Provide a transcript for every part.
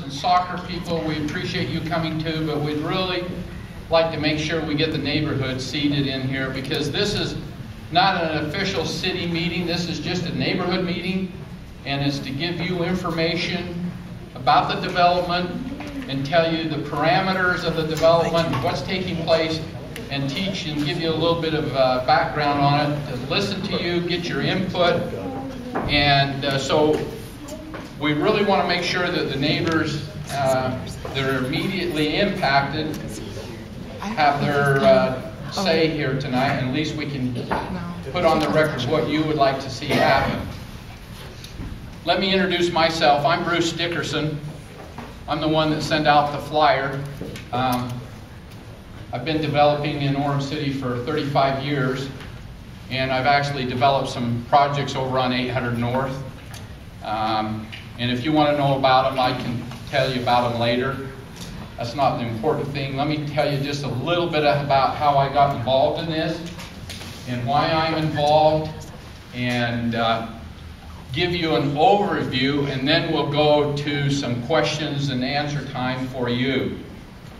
and soccer people, we appreciate you coming too, but we'd really like to make sure we get the neighborhood seated in here, because this is not an official city meeting. This is just a neighborhood meeting, and it's to give you information about the development and tell you the parameters of the development, what's taking place, and teach and give you a little bit of background on it, to listen to you, get your input. And so we really want to make sure that the neighbors that are immediately impacted have their say here tonight, and at least we can put on the record what you would like to see happen. Let me introduce myself. I'm Bruce Dickerson. I'm the one that sent out the flyer. I've been developing in Orem City for 35 years, and I've actually developed some projects over on 800 North. And if you want to know about them, I can tell you about them later. That's not the important thing. Let me tell you just a little bit about how I got involved in this and why I'm involved, and give you an overview, and then we'll go to some questions and answer time for you.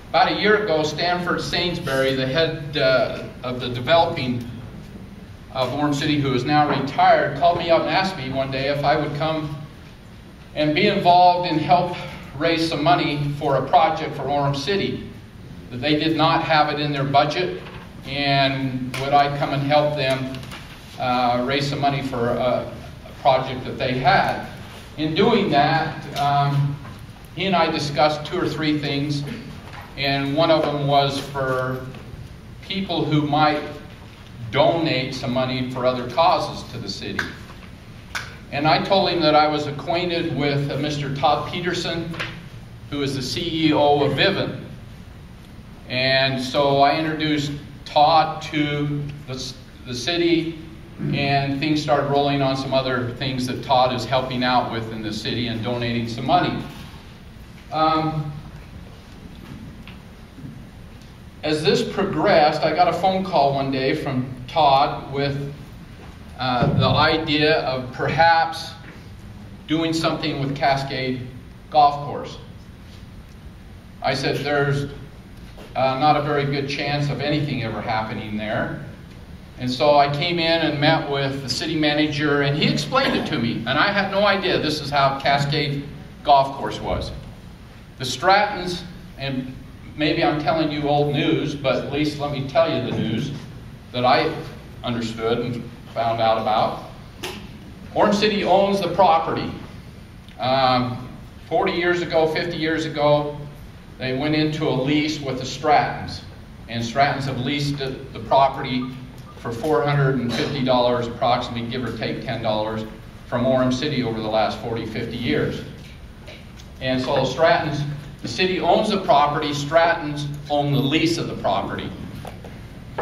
About a year ago, Stanford Sainsbury, the head of the developing of Orem City, who is now retired, called me up and asked me one day if I would come and be involved and help raise some money for a project for Orem City. They did not have it in their budget, and would I come and help them raise some money for a project that they had. In doing that, he and I discussed 2 or 3 things, and one of them was for people who might donate some money for other causes to the city. And I told him that I was acquainted with Mr. Todd Peterson, who is the CEO of Vivint. And so I introduced Todd to the city, and things started rolling on some other things that Todd is helping out with in the city and donating some money. As this progressed, I got a phone call one day from Todd with the idea of perhaps doing something with Cascade Golf Course. I said there's not a very good chance of anything ever happening there. And so I came in and met with the city manager, and he explained it to me, and I had no idea this is how Cascade Golf Course was. The Strattons, and maybe I'm telling you old news, but at least let me tell you the news that I understood and found out about. Orem City owns the property. 40 years ago, 50 years ago, they went into a lease with the Strattons, and Strattons have leased the property for $450 approximately, give or take $10, from Orem City over the last 40, 50 years. And so Strattons, the city owns the property, Strattons own the lease of the property.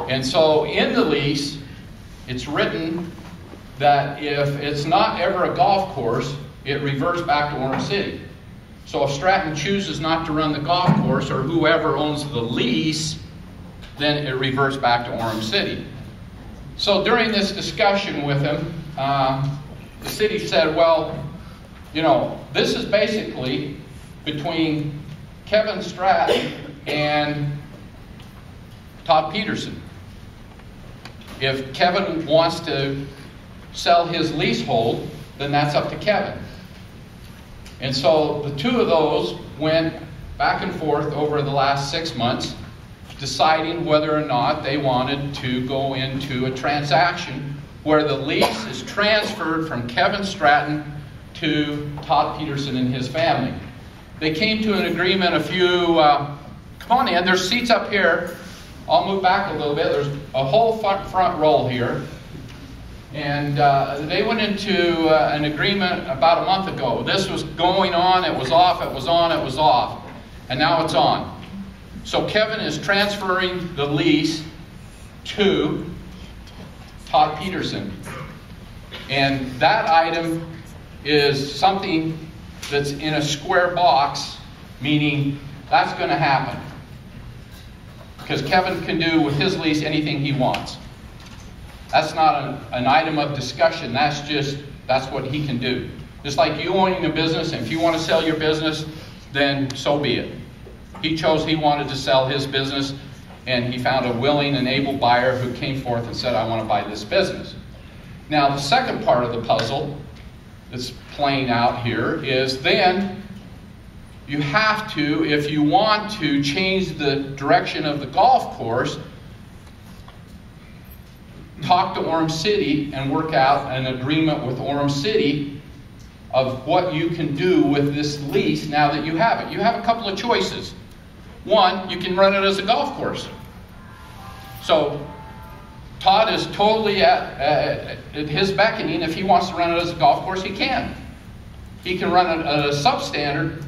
And so in the lease, it's written that if it's not ever a golf course, it reverts back to Orem City. So if Stratton chooses not to run the golf course, or whoever owns the lease, then it reverts back to Orem City. So during this discussion with him, the city said, well, you know, this is basically between Kevin Stratton and Todd Peterson. If Kevin wants to sell his leasehold, then that's up to Kevin. And so the 2 of those went back and forth over the last 6 months, deciding whether or not they wanted to go into a transaction where the lease is transferred from Kevin Stratton to Todd Peterson and his family. They came to an agreement a few, come on in, there's seats up here. I'll move back a little bit. There's a whole front row here. And they went into an agreement about a month ago. This was going on, it was off, it was on, it was off. And now it's on. So Kevin is transferring the lease to Todd Peterson. And that item is something that's in a square box, meaning that's going to happen. Because Kevin can do with his lease anything he wants. That's not an item of discussion. That's what he can do. Just like you owning a business, and if you want to sell your business, then so be it. He chose he wanted to sell his business, and he found a willing and able buyer who came forth and said, I want to buy this business. Now, the second part of the puzzle that's playing out here is then you have to, if you want to change the direction of the golf course, talk to Orem City and work out an agreement with Orem City of what you can do with this lease now that you have it. You have a couple of choices. One, you can run it as a golf course. So Todd is totally at his beckoning. If he wants to run it as a golf course, he can. He can run it at a substandard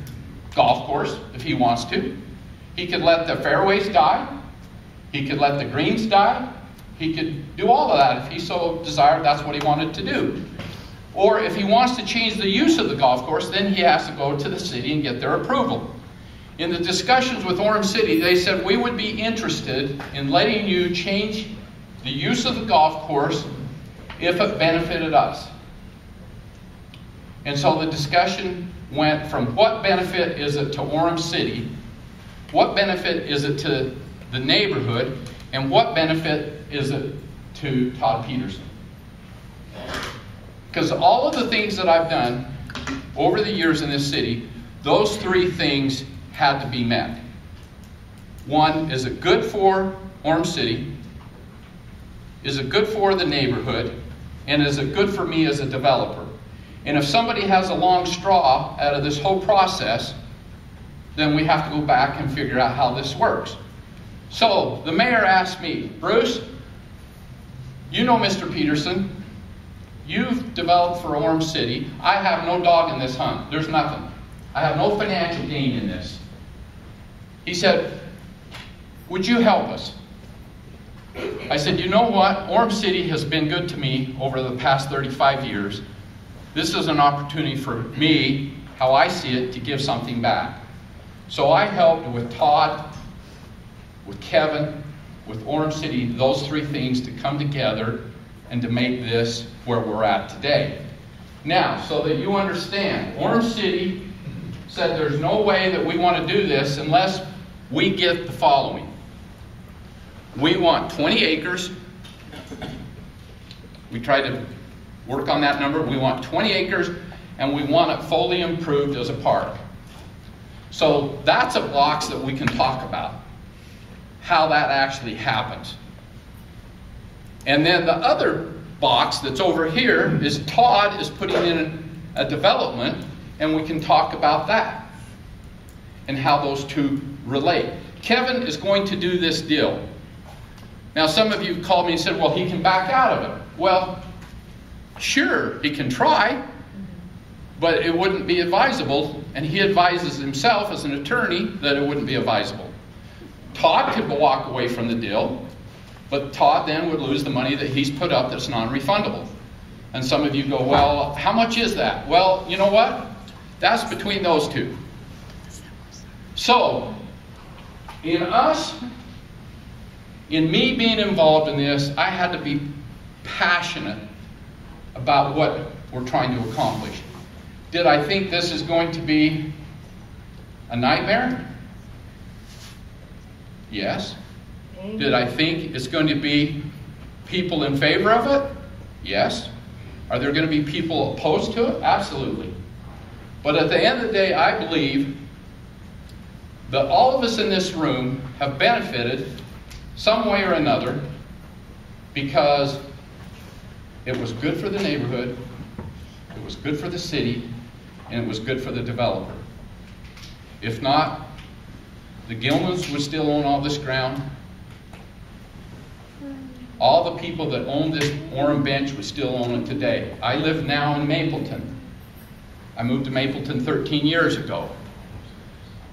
golf course if he wants to. He could let the fairways die. He could let the greens die. He could do all of that if he so desired. That's what he wanted to do. Or if he wants to change the use of the golf course, then he has to go to the city and get their approval. In the discussions with Orem City, they said we would be interested in letting you change the use of the golf course if it benefited us. And so the discussion went from what benefit is it to Orem City, what benefit is it to the neighborhood, and what benefit is it to Todd Peterson. Because all of the things that I've done over the years in this city, those three things had to be met. One, is it good for Orem City? Is it good for the neighborhood? And is it good for me as a developer? And if somebody has a long straw out of this whole process, then we have to go back and figure out how this works. So the mayor asked me, Bruce, you know Mr. Peterson, you've developed for Orem City. I have no dog in this hunt. There's nothing. I have no financial gain in this. He said, would you help us? I said, you know what? Orem City has been good to me over the past 35 years. This is an opportunity for me, how I see it, to give something back. So I helped with Todd, with Kevin, with Orem City, those three things to come together and to make this where we're at today. Now, so that you understand, Orem City said there's no way that we want to do this unless we get the following. We want 20 acres. We tried to work on that number. We want 20 acres, and we want it fully improved as a park. So that's a box that we can talk about, how that actually happens. And then the other box that's over here is Todd is putting in a development, and we can talk about that and how those two relate. Kevin is going to do this deal. Now, some of you called me and said, well, he can back out of it. Well, sure, he can try, but it wouldn't be advisable, and he advises himself as an attorney that it wouldn't be advisable. Todd could walk away from the deal, but Todd then would lose the money that he's put up that's non-refundable. And some of you go, well, how much is that? Well, you know what? That's between those two. So, in me being involved in this, I had to be passionate about what we're trying to accomplish. Did I think this is going to be a nightmare? Yes. Did I think it's going to be people in favor of it? Yes. Are there going to be people opposed to it? Absolutely. But at the end of the day, I believe that all of us in this room have benefited some way or another because it was good for the neighborhood, it was good for the city, and it was good for the developer. If not, the Gilmans would still own all this ground. All the people that own this Orem bench would still own it today. I live now in Mapleton. I moved to Mapleton 13 years ago.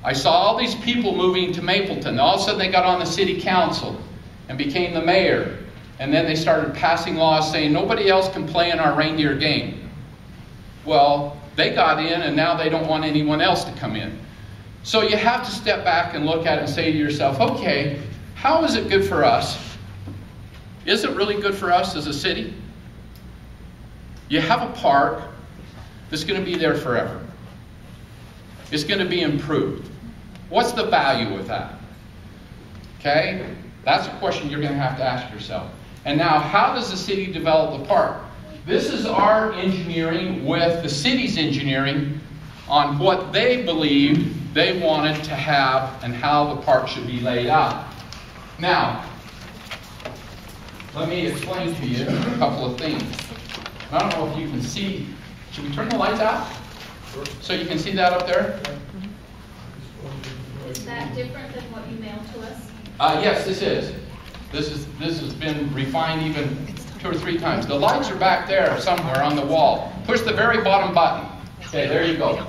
I saw all these people moving to Mapleton. All of a sudden they got on the city council and became the mayor. And then they started passing laws saying nobody else can play in our reindeer game. Well, they got in and now they don't want anyone else to come in. So you have to step back and look at it and say to yourself, okay, how is it good for us? Is it really good for us as a city? You have a park that's going to be there forever. is going to be improved. What's the value of that? Okay? That's a question you're going to have to ask yourself. And now, how does the city develop the park? This is our engineering with the city's engineering on what they believed they wanted to have and how the park should be laid out. Now, let me explain to you a couple of things. I don't know if you can see. Should we turn the lights out? So you can see that up there? Is that different than what you mailed to us? Yes, this is. This has been refined even 2 or 3 times. The lights are back there somewhere on the wall. Push the very bottom button. Okay, there you go.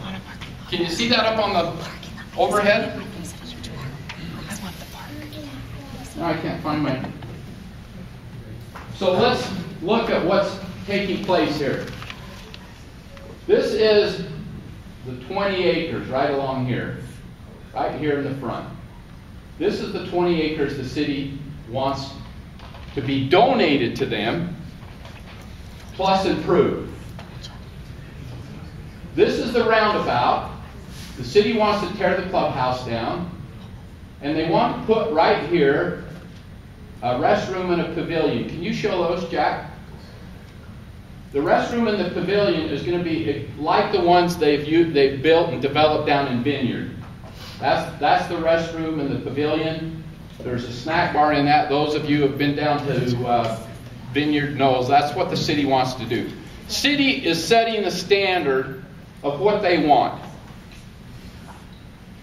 Can you see that up on the overhead? No, I can't find my... So let's look at what's taking place here. This is the 20 acres right along here. Right here in the front. This is the 20 acres the city wants to be donated to them, plus improved. This is the roundabout. The city wants to tear the clubhouse down, and they want to put right here a restroom and a pavilion. Can you show those, Jack? The restroom and the pavilion is going to be like the ones they've built and developed down in Vineyard. That's the restroom and the pavilion. There's a snack bar in that. Those of you who have been down to Vineyard knows that's what the city wants to do. City is setting the standard of what they want.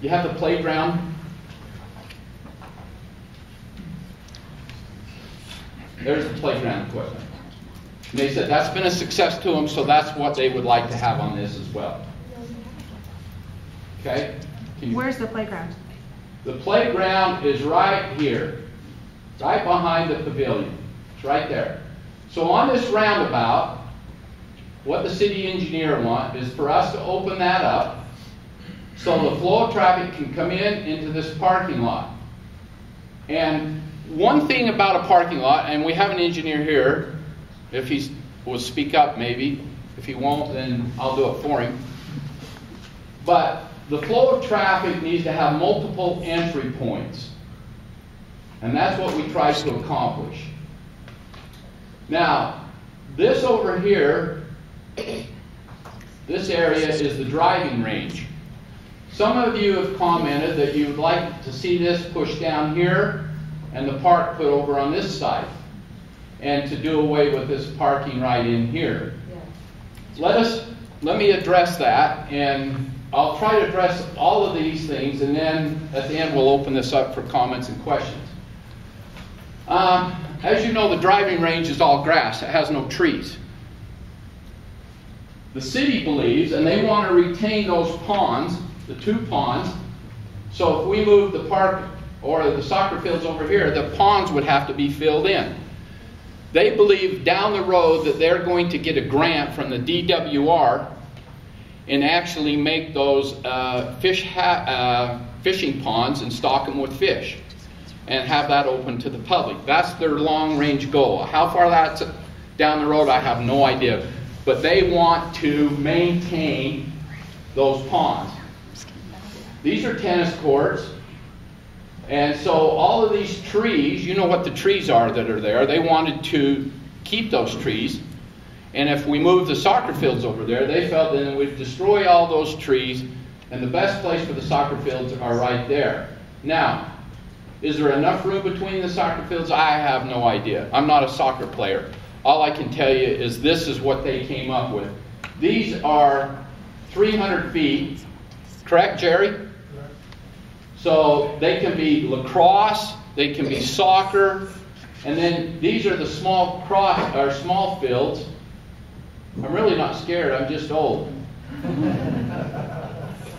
You have the playground. There's the playground equipment. And they said that's been a success to them, so that's what they would like to have on this as well. Okay? Where's the playground? The playground is right here, right behind the pavilion. It's right there. So on this roundabout, what the city engineer wants is for us to open that up so the flow of traffic can come into this parking lot. And one thing about a parking lot, and we have an engineer here, if he will speak up maybe. If he won't, then I'll do it for him. But the flow of traffic needs to have multiple entry points. And that's what we try to accomplish. Now, this over here, this area is the driving range. Some of you have commented that you would like to see this pushed down here and the park put over on this side, and to do away with this parking right in here. Let me address that, and I'll try to address all of these things, and then at the end we'll open this up for comments and questions. As you know, the driving range is all grass. It has no trees. The city believes, and they want to retain those ponds, the 2 ponds, so if we move the park or the soccer fields over here, the ponds would have to be filled in. They believe down the road that they're going to get a grant from the DWR and actually make those fishing ponds and stock them with fish and have that open to the public. That's their long-range goal. How far that's down the road, I have no idea. But they want to maintain those ponds. These are tennis courts. And so all of these trees, you know what the trees are that are there. They wanted to keep those trees. And if we move the soccer fields over there, they felt that it would destroy all those trees. And the best place for the soccer fields are right there. Now, is there enough room between the soccer fields? I have no idea. I'm not a soccer player. All I can tell you is this is what they came up with. These are 300 feet. Correct, Jerry? So they can be lacrosse, they can be soccer, and then these are the small fields. I'm really not scared, I'm just old.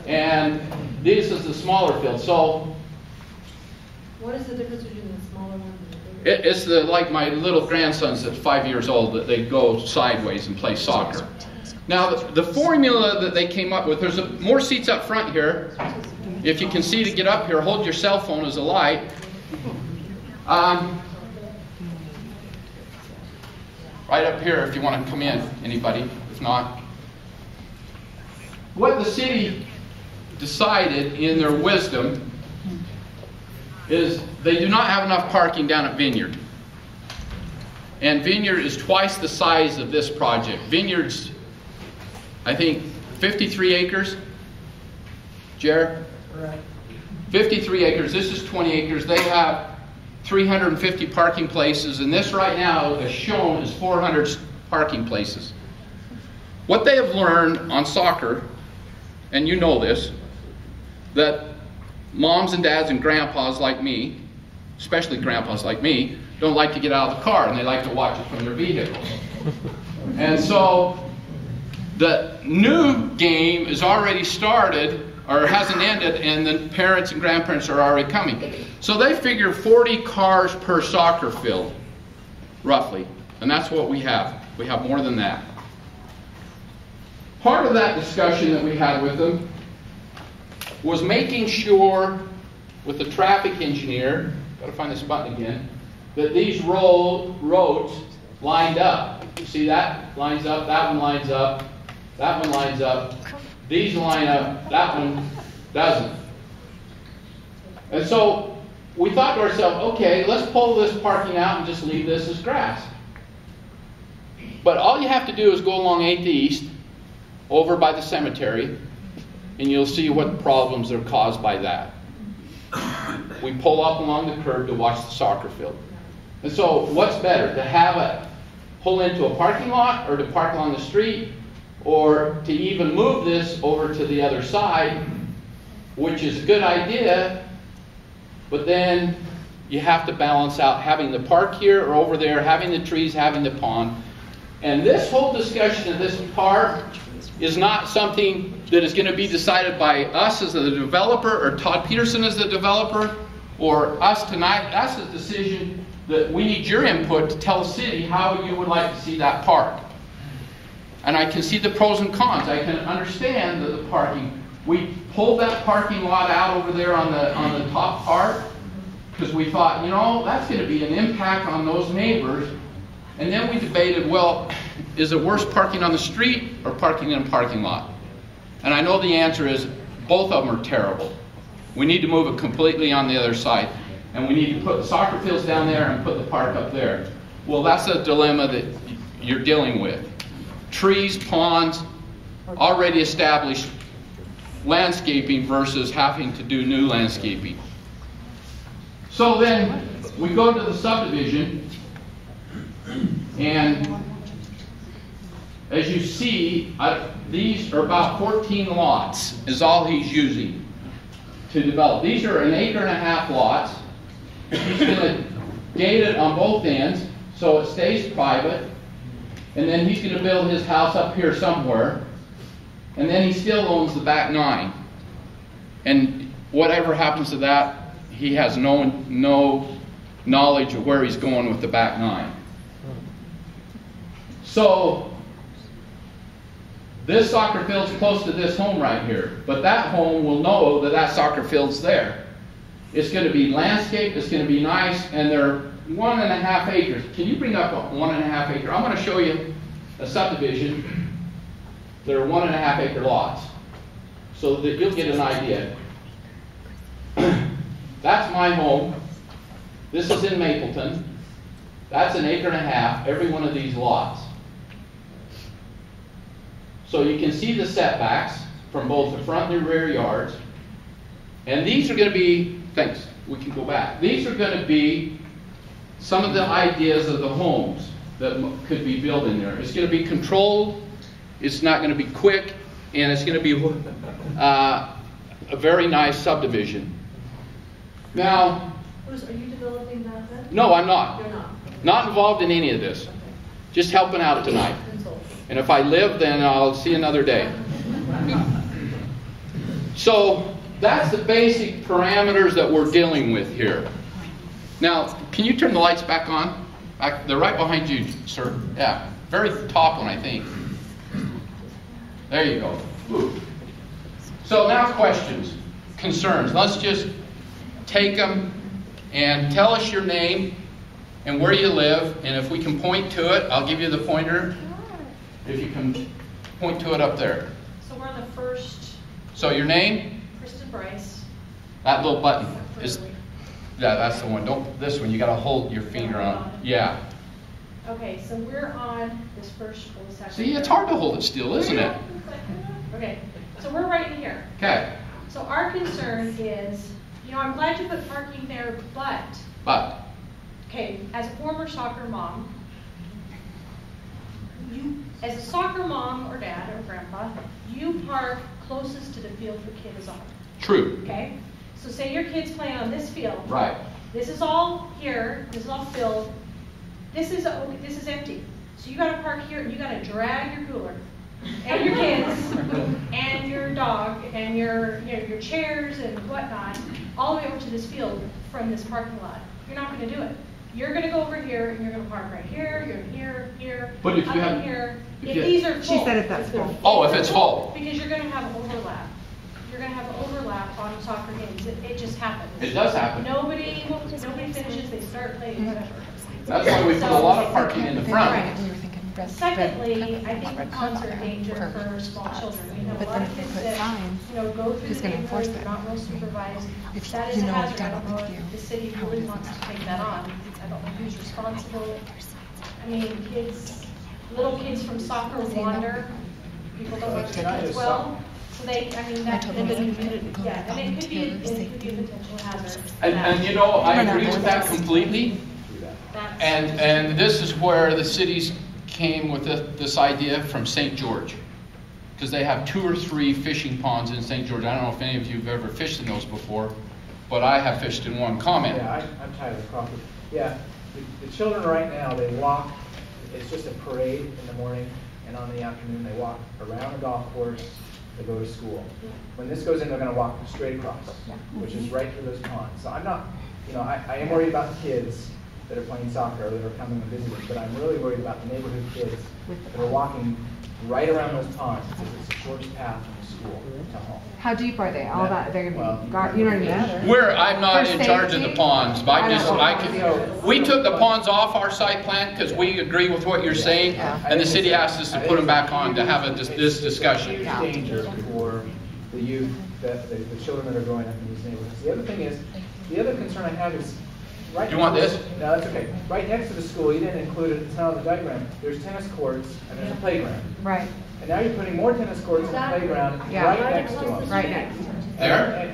And this is the smaller field. So what is the difference between the smaller ones and the bigger? It's like my little grandson's that's 5 years old, that they go sideways and play soccer. Now the formula that they came up with, there's more seats up front here. If you can see to get up here, hold your cell phone as a light. Right up here if you want to come in, anybody. If not. What the city decided in their wisdom is they do not have enough parking down at Vineyard. And Vineyard is twice the size of this project. Vineyard's, I think, 53 acres. Jared? Right. 53 acres. This is 20 acres. They have 350 parking places, and this right now, as shown, is 400 parking places. What they have learned on soccer, and you know this, that moms and dads and grandpas like me, especially grandpas like me, don't like to get out of the car, and they like to watch it from their vehicles. And so the new game is already started, or hasn't ended, and the parents and grandparents are already coming. So they figure 40 cars per soccer field, roughly. And that's what we have. We have more than that. Part of that discussion that we had with them was making sure, with the traffic engineer, got to find this button again, that these roads lined up. You see that lines up, that one lines up, that one lines up, these line up, that one doesn't. And so we thought to ourselves, okay, let's pull this parking out and just leave this as grass. But all you have to do is go along 8th East, over by the cemetery, and you'll see what problems are caused by that. We pull up along the curb to watch the soccer field. And so what's better, to have it pull into a parking lot, or to park along the street, or to even move this over to the other side, which is a good idea, but then you have to balance out having the park here or over there, having the trees, having the pond. And this whole discussion of this park is not something that is going to be decided by us as the developer, or Todd Peterson as the developer, or us tonight. That's a decision that we need your input to tell the city how you would like to see that park. And I can see the pros and cons. I can understand the parking. We pulled that parking lot out over there on the top part because we thought, you know, that's going to be an impact on those neighbors. And then we debated, well, is it worse parking on the street or parking in a parking lot? And I know the answer is both of them are terrible. We need to move it completely on the other side. And we need to put the soccer fields down there and put the park up there. Well, that's a dilemma that you're dealing with. Trees, ponds, already established landscaping versus having to do new landscaping. So then we go to the subdivision, and as you see, these are about 14 lots is all he's using to develop. These are 1.5 acre lots. He's going to gate it on both ends so it stays private. And then he's going to build his house up here somewhere. And then he still owns the back 9. And whatever happens to that, he has no knowledge of where he's going with the back 9. So this soccer field's close to this home right here. But that home will know that that soccer field's there. It's going to be landscaped, it's going to be nice, and they're 1.5 acres. Can you bring up a 1.5 acre? I'm going to show you a subdivision. There are 1.5 acre lots, so that you'll get an idea. That's my home. This is in Mapleton. That's 1.5 acres, every one of these lots. So you can see the setbacks from both the front and the rear yards. And these are going to be, thanks, we can go back. These are going to be some of the ideas of the homes that could be built in there. It's going to be controlled, it's not going to be quick, and it's going to be a very nice subdivision. Now, Bruce, are you developing that then? no, I'm not. You're not. Not involved in any of this. Just helping out tonight. And if I live, then I'll see another day. So that's the basic parameters that we're dealing with here. Now, can you turn the lights back on? They're right behind you, sir. Yeah, very top one, I think. There you go. Ooh. So now questions, concerns. Let's just take them and tell us your name and where you live. And if we can point to it, I'll give you the pointer. If you can point to it up there. So we're on the first. So your name? Bryce. That little button is, yeah, that's the one. Don't, this one, you gotta hold your finger on. Yeah. Okay, so we're on this first cul-de-sac. See, it's hard to hold it still, isn't it? Okay, so we're right in here. Okay. So our concern is, I'm glad you put parking there, But, okay, as a former soccer mom, as a soccer mom or dad or grandpa, you park closest to the field your kid is on. true. Okay? So say your kid's playing on this field. Right. This is all here, this is all filled. This is empty. So you gotta park here and you gotta drag your cooler and your kids and your dog and your chairs and whatnot all the way over to this field from this parking lot. You're not gonna do it. You're gonna go over here and you're gonna park right here, you're here, But if you up have- in here. if If you- these are full. She said if that's full. Oh, if it's full. Because you're gonna have overlap. You're gonna have overlap on soccer games. It just happens. It does happen. Nobody finishes, they start playing, whatever. That's why we put a lot of parking in the front. Right. Secondly, I think ponds are a danger for small children. We have a lot of kids that, go through the neighborhood, they're not well supervised. That is a hazard. I don't know if the city really wants to take that on. I don't know who's responsible. I mean, little kids from soccer wander. People don't know their kids well. So that, and it could be a potential hazard. And I agree with that completely. And this is where the cities came with this idea from St. George. Because they have 2 or 3 fishing ponds in St. George. I don't know if any of you have ever fished in those before, but I have fished in one. Comment. Yeah, I'm Tyler Crawford. Yeah, the children right now, they walk, it's just a parade in the morning, and on the afternoon they walk around the golf course, they go to school. When this goes in, they're going to walk straight across, which is right through those ponds. So I'm not, I am worried about the kids that are playing soccer or that are coming and visiting, but I'm really worried about the neighborhood kids that are walking right around those ponds because it's the shortest path from school to home. How deep are they? All that, they're Well, gonna be, you know what I mean? I'm not For in charge of the safety? ponds. We took the ponds off our site plan because we agree with what you're saying, and the city asked us to put them back on to have this discussion. Huge danger for the youth, the children that are growing up in these neighborhoods. The other thing is, the other concern I have is, right. You want this? No, that's okay. Right next to the school, you didn't include it, it's not on the diagram, there's tennis courts and there's a playground. Right, And now you're putting more tennis courts and a playground Yeah. right next to them. right next. There?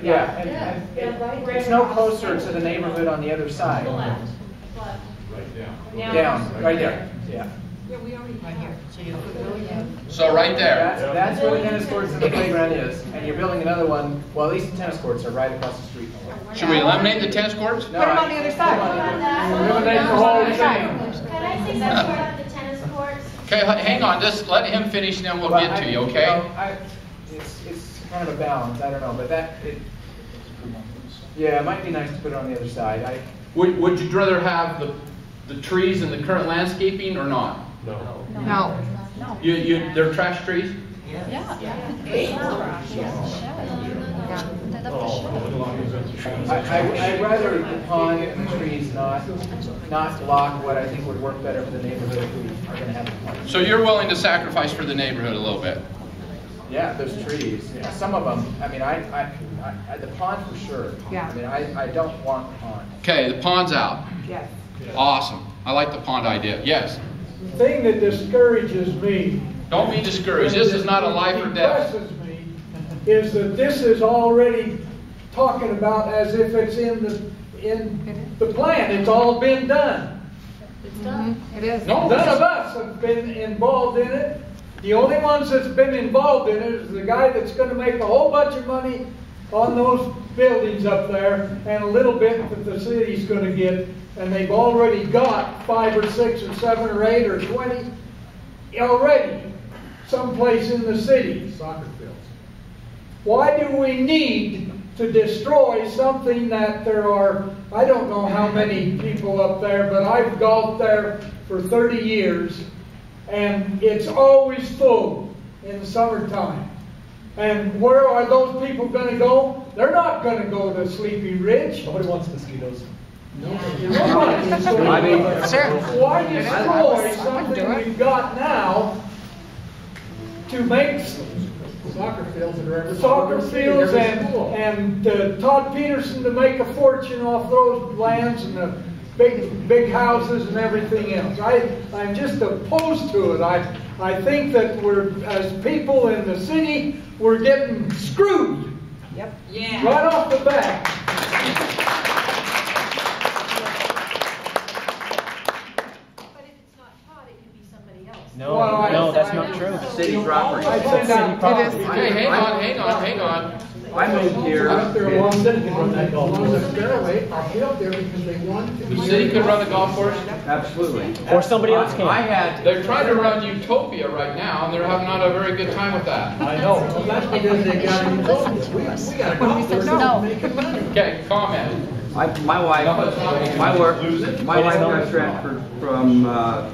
It's no closer to the neighborhood on the other side. Down, right there, yeah. So right there. That's where the tennis courts and the playground is, and you're building another one, well, at least the tennis courts are right across the street. Should we eliminate the tennis courts? No, Put them on the other side. Eliminate the whole thing. Can I say something about the tennis courts? Okay, hang on. Just let him finish, and then we'll get to you, okay? It's kind of a balance, I don't know, but yeah, it might be nice to put it on the other side. Would you rather have the trees and the current landscaping or not? No. They're trash trees? I'd rather the pond and the trees not block what I think would work better for the neighborhood if we are going to have the pond. So you're willing to sacrifice for the neighborhood a little bit? Yeah, those trees. Yeah, some of them. I mean, the pond for sure. Yeah. I mean, I don't want the pond. Okay, the pond's out. Yes. Awesome. I like the pond idea. Yes. The thing that discourages me, Don't be discouraged. This is not a life or death. depresses me, is that this is already talking about as if it's in the plan. It's all been done. It is. No. None of us have been involved in it. The only ones that's been involved in it is the guy that's going to make a whole bunch of money on those buildings up there and a little bit that the city's going to get. And they've already got 5 or 6 or 7 or 8 or 20 already someplace in the city. Soccer fields. Why do we need to destroy something that there are, I don't know how many people up there, but I've golfed there for 30 years, and it's always full in the summertime. And where are those people going to go? They're not going to go to Sleepy Ridge. Nobody wants mosquitoes. Nobody. Why destroy something we've got now to make soccer fields and Todd Peterson to make a fortune off those lands and the big houses and everything else. I'm just opposed to it. I think that we're, as people in the city, we're getting screwed. Yep. Yeah. Right off the bat. But if it's not Todd, it could be somebody else. No, Well, no, that's I not know. true. City property. I find out City property. Hey, hang on. I moved here. I'll be up there because they want to. The city could run the golf course. Absolutely. Or somebody else can. I had, They're trying to run Utopia right now, and they're having not a very good time with that. I know. Well, that's because they got it. We got a golf course. Okay, comment. my wife got transferred from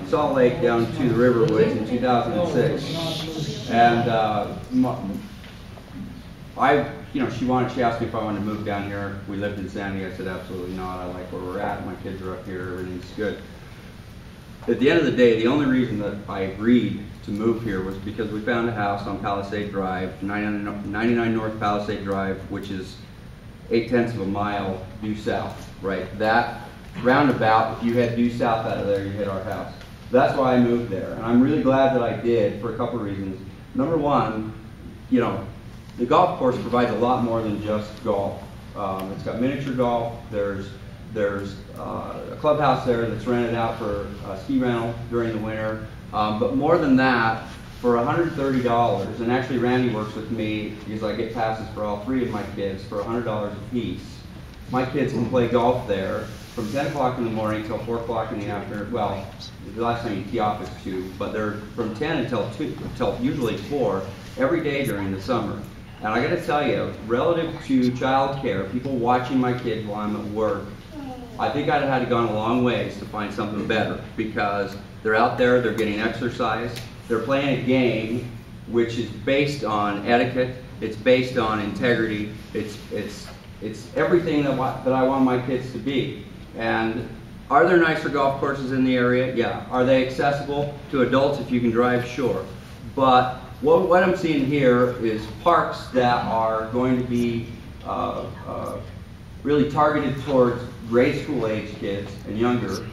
Salt Lake down to the Riverwoods in 2006. And she asked me if I wanted to move down here. We lived in Sandy. I said, absolutely not. I like where we're at. My kids are up here. Everything's good. At the end of the day, the only reason that I agreed to move here was because we found a house on Palisade Drive, 99 North Palisade Drive, which is 0.8 of a mile due south, right? That roundabout, if you head due south out of there, you hit our house. That's why I moved there. And I'm really glad that I did for a couple of reasons. Number one, the golf course provides a lot more than just golf. It's got miniature golf. There's a clubhouse there that's rented out for ski rental during the winter. But more than that, for $130, and actually Randy works with me because I get passes for all three of my kids for $100 a piece. My kids can play golf there from 10 o'clock in the morning till 4 o'clock in the afternoon. Well, the last time you tee off is 2, but they're from 10 until usually 4 every day during the summer. And I got to tell you, relative to child care, people watching my kids while I'm at work, I think I'd have had to gone a long ways to find something better because they're out there, they're getting exercise, they're playing a game which is based on etiquette, it's based on integrity, it's everything that I want my kids to be. And are there nicer golf courses in the area? Yeah. Are they accessible to adults if you can drive? Sure. But what I'm seeing here is parks that are going to be really targeted towards grade school age kids and younger.